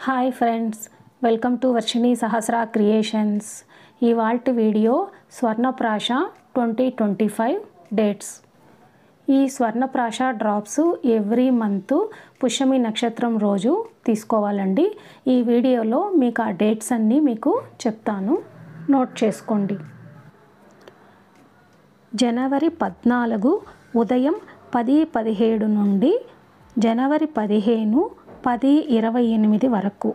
Hi friends, welcome to Varshini Sahasra creations. ఇవాల్టి video స్వర్ణప్రాశ 2025 dates. ఈ స్వర్ణప్రాశ drops every month Pushyami నక్షత్రం రోజు తీసుకోవాలండి. ఈ వీడియోలో మీకు ఆ డేట్స్ అన్నీ మీకు చెప్తాను, నోట్ చేసుకోండి. జనవరి 14 ఉదయం 10:17 నుండి జనవరి 15 10:28 వరకు.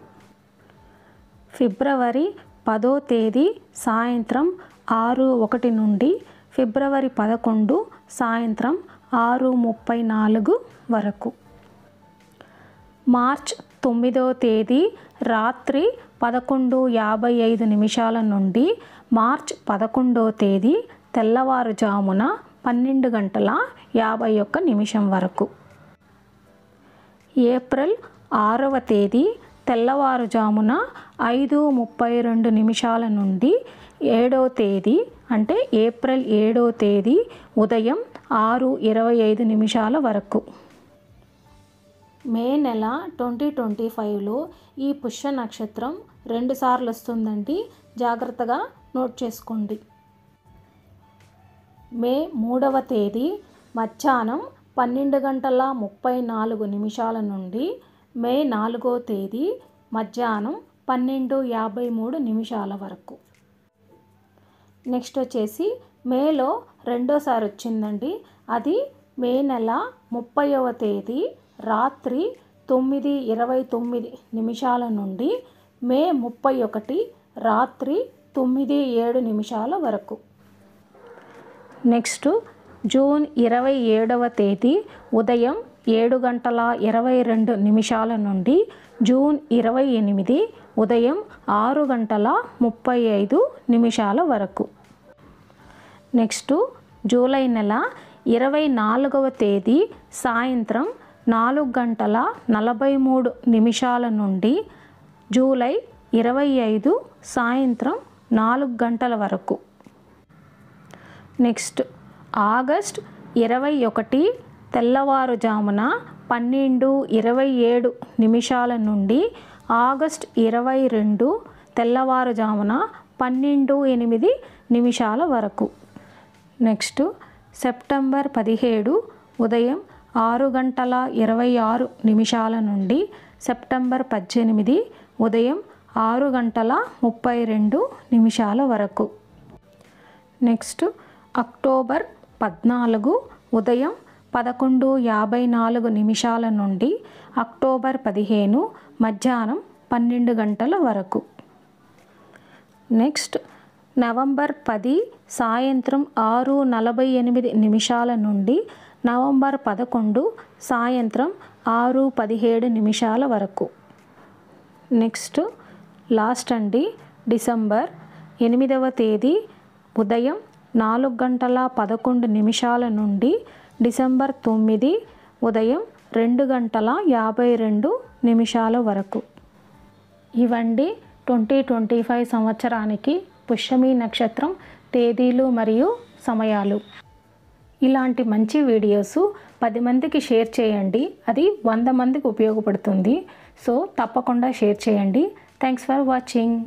ఫిబ్రవరి 10వ తేదీ సాయంత్రం 6:01 నుండి ఫిబ్రవరి 11 సాయంత్రం 6:34 వరకు. మార్చ్ 9వ తేదీ రాత్రి 11:55 నుండి మార్చ్ 11వ తేదీ తెల్లవారుజామున 12:51 వరకు. ఏప్రిల్ 6వ తేదీ తెల్లవారుజామున 5:32 నుండి 7వ తేదీ అంటే ఏప్రిల్ 7వ తేదీ ఉదయం 6:25 వరకు. మే నెల 2025లో ఈ పుష్య నక్షత్రం 2 సార్లు వస్తుందండి. జాగ్రత్తగా నోట్ చేసుకోండి. మే 3వ తేదీ మధ్యాహ్నం 12:34 నుండి మే 4వ తేదీ మధ్యాహ్నం 12:53 వరకు. నెక్స్ట్ వచ్చేసి మేలో రెండోసారి వచ్చిందండి. అది మే నెల 30వ తేదీ రాత్రి 9:29 నుండి మే 31 రాత్రి 9:07 వరకు. నెక్స్ట్ జూన్ 27వ తేదీ ఉదయం 7:22 నుండి జూన్ 28 ఉదయం 6:35 వరకు. నెక్స్ట్ జూలై నెల 24వ తేదీ సాయంత్రం 4:43 నుండి జూలై 25 సాయంత్రం 4 వరకు. నెక్స్ట్ ఆగస్ట్ 21 తెల్లవారుజామున 12:27 నుండి ఆగస్ట్ 22 తెల్లవారుజామున 12:08 వరకు. నెక్స్ట్ సెప్టెంబర్ 17 ఉదయం 6:26 నుండి సెప్టెంబర్ 18 ఉదయం 6:32 వరకు. నెక్స్ట్ అక్టోబర్ 14 ఉదయం 11:54 నుండి అక్టోబర్ 15 మధ్యాహ్నం 12 వరకు. నెక్స్ట్ నవంబర్ 10 సాయంత్రం 6:48 నుండి నవంబర్ 11 సాయంత్రం 6:17 వరకు. నెక్స్ట్ లాస్ట్ అండి డిసెంబర్ 8వ తేదీ ఉదయం 4:11 నుండి డిసెంబర్ 9 ఉదయం 2:52 వరకు. ఇవండి 2025 సంవత్సరానికి పుష్యమి నక్షత్రం తేదీలు మరియు సమయాలు. ఇలాంటి మంచి వీడియోస్ 10 మందికి షేర్ చేయండి. అది 100 మందికి ఉపయోగపడుతుంది. సో తప్పకుండా షేర్ చేయండి. Thanks for watching.